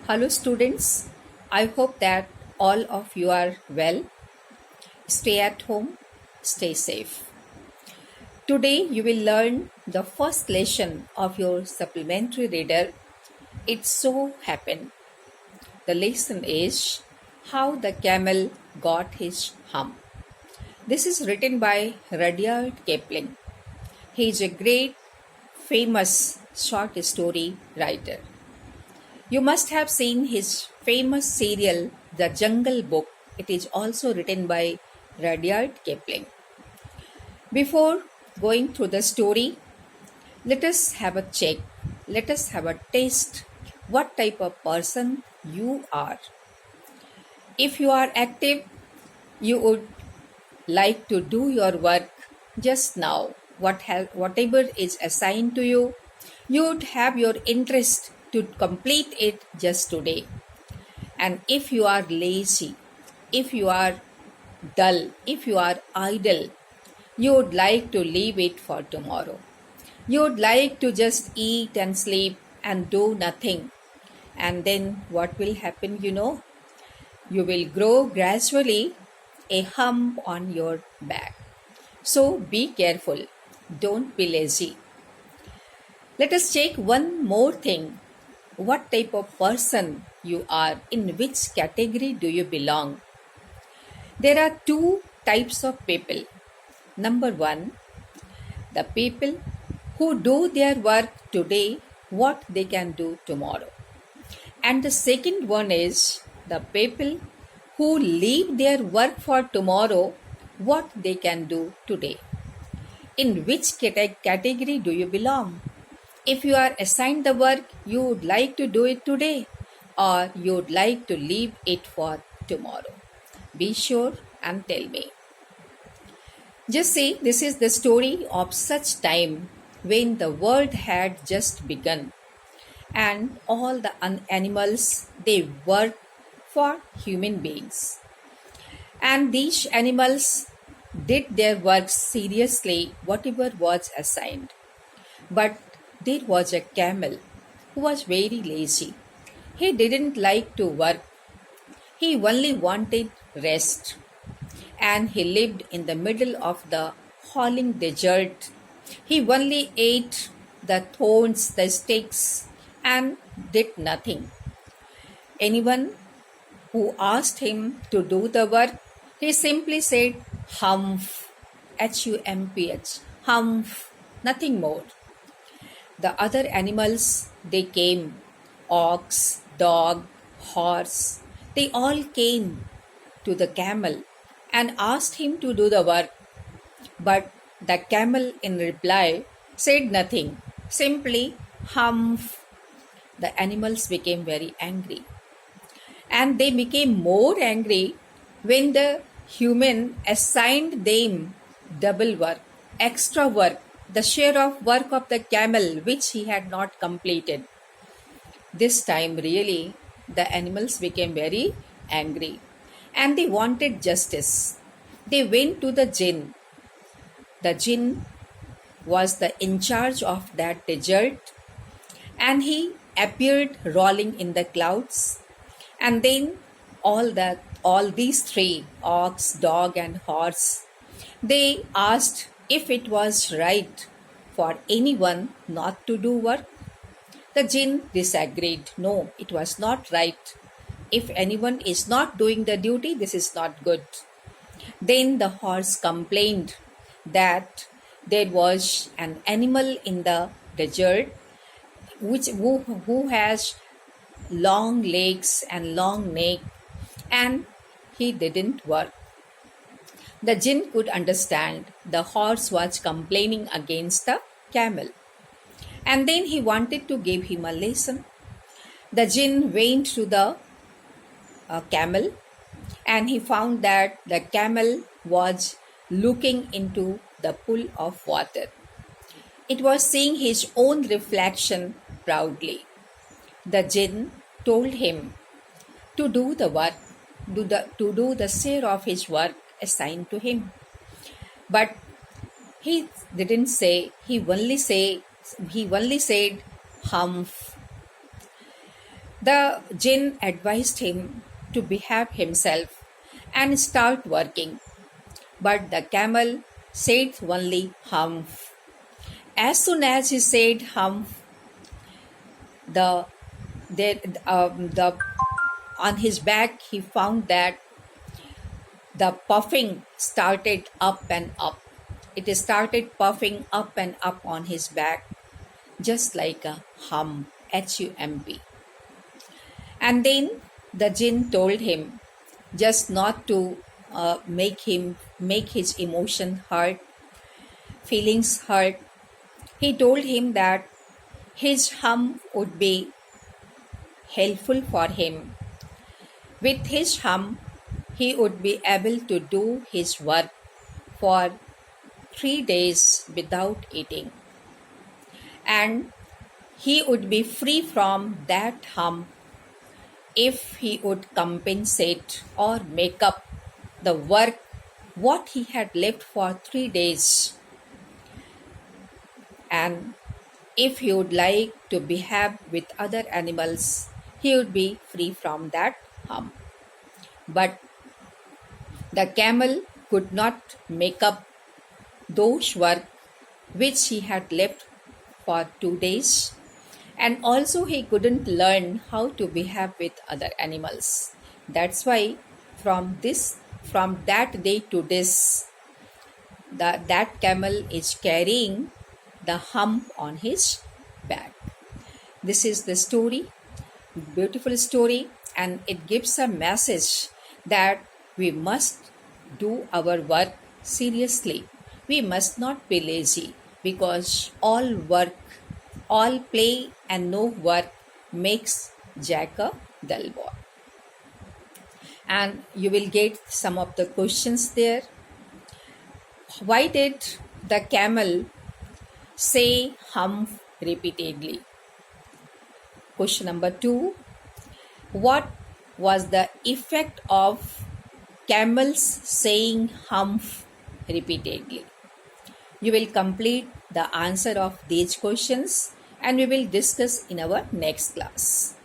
Hello, students. I hope that all of you are well. Stay at home, stay safe. Today, you will learn the first lesson of your supplementary reader. It so happened. The lesson is How the Camel Got His Hump. This is written by Rudyard Kipling. He is a great, famous short story writer. You must have seen his famous serial, The Jungle Book. It is also written by Rudyard Kipling. Before going through the story, let us have a check. Let us have a taste what type of person you are. If you are active, you would like to do your work just now. Whatever is assigned to you, you would have your interest to complete it just today. And if you are lazy, if you are dull, if you are idle, you would like to leave it for tomorrow. You would like to just eat and sleep and do nothing. And then what will happen, You will grow gradually a hump on your back. So be careful. Don't be lazy. Let us check one more thing. What type of person you are? In which category do you belong? There are two types of people. Number one, the people who do their work today, what they can do tomorrow. And the second one is the people who leave their work for tomorrow, what they can do today. In which category do you belong? If you are assigned the work, you would like to do it today or you would like to leave it for tomorrow. Be sure and tell me. Just see, this is the story of such time when the world had just begun and all the animals, they work for human beings. And these animals did their work seriously, whatever was assigned. But there was a camel who was very lazy. He didn't like to work. He only wanted rest. And he lived in the middle of the howling desert. He only ate the thorns, the sticks, and did nothing. Anyone who asked him to do the work, he simply said, humph, Humph, humph, nothing more. The other animals, they came, ox, dog, horse, they all came to the camel and asked him to do the work. But the camel in reply said nothing, simply humph. The animals became very angry. And they became more angry when the human assigned them double work, extra work, the share of work of the camel which he had not completed. This time, really, the animals became very angry and they wanted justice. They went to the jinn. The jinn was the in charge of that desert and he appeared rolling in the clouds. And then all these three, ox, dog and horse, they asked if it was right for anyone not to do work. The jinn disagreed. No, it was not right. If anyone is not doing the duty, this is not good. Then the horse complained that there was an animal in the desert who has long legs and long neck and he didn't work. The jinn could understand the horse was complaining against the camel and then he wanted to give him a lesson. The jinn went to the camel and he found that the camel was looking into the pool of water. It was seeing his own reflection proudly. The jinn told him to do the work, to do the share of his work assigned to him. But he didn't say, he only said, humph. The jinn advised him to behave himself and start working, but the camel said only humph. As soon as he said humph, the, the on his back he found that the puffing started up and up. It started puffing up and up on his back, just like a hump, HUMP. And then the jinn told him just not to make his emotion hurt, feelings hurt. He told him that his hum would be helpful for him. With his hum, he would be able to do his work for 3 days without eating. And he would be free from that hum if he would compensate or make up the work what he had left for 3 days. And if he would like to behave with other animals, he would be free from that hum. But the camel could not make up those work which he had left for 2 days, and also he couldn't learn how to behave with other animals. That's why from that day to this, that camel is carrying the hump on his back. This is the story, beautiful story, and it gives a message that we must do our work seriously. We must not be lazy, because all work, all play and no work makes Jack a dull boy. And you will get some of the questions there. Why did the camel say humph repeatedly? Question number 2. What was the effect of camels saying humph repeatedly? You will complete the answer of these questions and we will discuss in our next class.